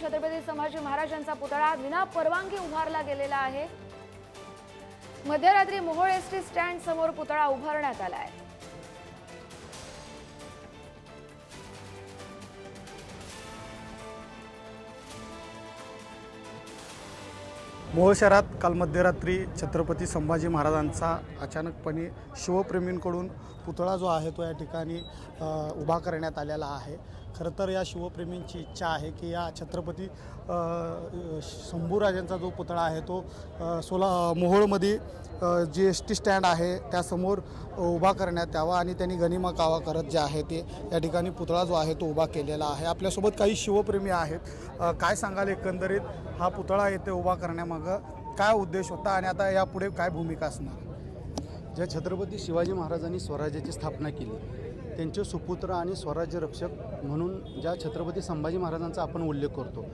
छत्रपती संभाजी महाराजांचा पुतळा विना परवानगी उभारला गेलेला आहे। मध्यरात्री मोहोळ एसटी स्टँड समोर पुतळा उभारण्यात आला आहे। मोहोळ शहरात काल मध्यरात्री छत्रपती संभाजी महाराजांचा अचानकपणे शिवप्रेमींकडून पुतळा जो आहे तो या ठिकाणी उभा करण्यात आलेला आहे। खरं तर या शिवप्रेमींची इच्छा आहे की या छत्रपती शंभूराजांचा जो पुतळा आहे तो मोहोळमध्ये जी एसटी स्टँड आहे त्यासमोर उभा करण्यात यावा आणि त्यांनी गनिमा कावा करत जे आहे ते या ठिकाणी पुतळा जो आहे तो उभा केलेला आहे। आपल्यासोबत काही शिवप्रेमी आहेत। काय सांगाल एकंदरीत हा पुतळा येथे उभा करण्यामागं काय उद्देश होता आणि आता यापुढे काय भूमिका असणार? ज्या छत्रपती शिवाजी महाराजांनी स्वराज्याची स्थापना केली त्यांचे सुपुत्र आणि स्वराज्य रक्षक म्हणून ज्या छत्रपती संभाजी महाराजांचा आपण उल्लेख करतो,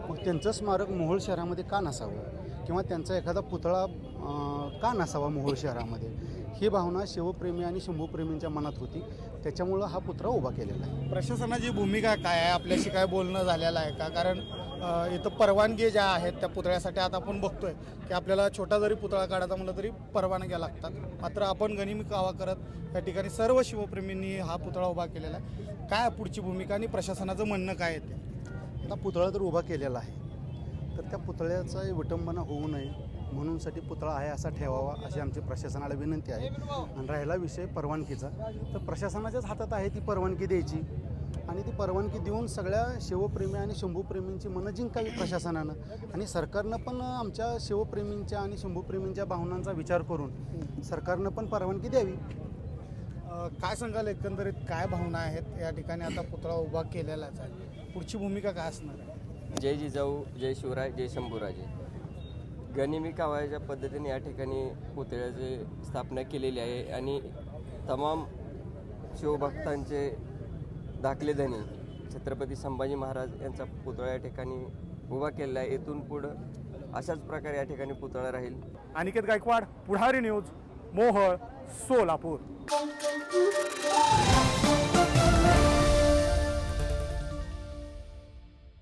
मग त्यांचं स्मारक मोहोळ शहरामध्ये का नसावं किंवा त्यांचा एखादा पुतळा का नसावा मोहोळ शहरामध्ये, ही भावना शिवप्रेमी आणि शंभूप्रेमींच्या मनात होती। त्याच्यामुळं हा पुतळा उभा केलेला आहे। प्रशासनाची भूमिका काय आहे? आपल्याशी काय बोलणं झालेलं आहे का? कारण इथं परवानगी ज्या आहेत त्या पुतळ्यासाठी आता आपण बघतोय की आपल्याला छोटा जरी पुतळा काढायचा म्हटलं तरी परवानग्या लागतात, मात्र आपण गनिमी कावा करत या ठिकाणी सर्व शिवप्रेमींनी हा पुतळा उभा केलेला आहे। काय पुढची भूमिका आणि प्रशासनाचं म्हणणं काय येते? आता पुतळा तर उभा केलेला आहे तर त्या पुतळ्याचा विटंबना होऊ नये म्हणूनसाठी पुतळा आहे असा ठेवावा अशी आमची प्रशासनाला विनंती आहे। आणि राहिला विषय परवानगीचा, तर प्रशासनाच्याच हातात आहे ती परवानगी द्यायची आणि ती परवानगी देऊन सगळ्या शिवप्रेमी आणि शंभूप्रेमींची मनं जिंकावी प्रशासनानं, आणि सरकारनं पण आमच्या शिवप्रेमींच्या आणि शंभूप्रेमींच्या भावनांचा विचार करून सरकारनं पण परवानगी द्यावी। काय सांगाल एकंदरीत काय भावना आहेत या ठिकाणी? आता पुतळा उभा केलेलाच आहे, पुढची भूमिका काय असणार आहे? जय जिजाऊ, जय शिवराय, जय शंभूराजे। गनिमी कावाच्या पद्धतीने या ठिकाणी पुतळ्याची स्थापना केलेली आहे आणि तमाम शिवभक्तांचे दाखले धनी छत्रपती संभाजी महाराज यांचा पुतळा या ठिकाणी उभा केलेला आहे। इथून पुढं अशाच प्रकारे या ठिकाणी पुतळा राहील। अनिकेत गायकवाड, पुढारी न्यूज, मोहोळ, सोलापूर।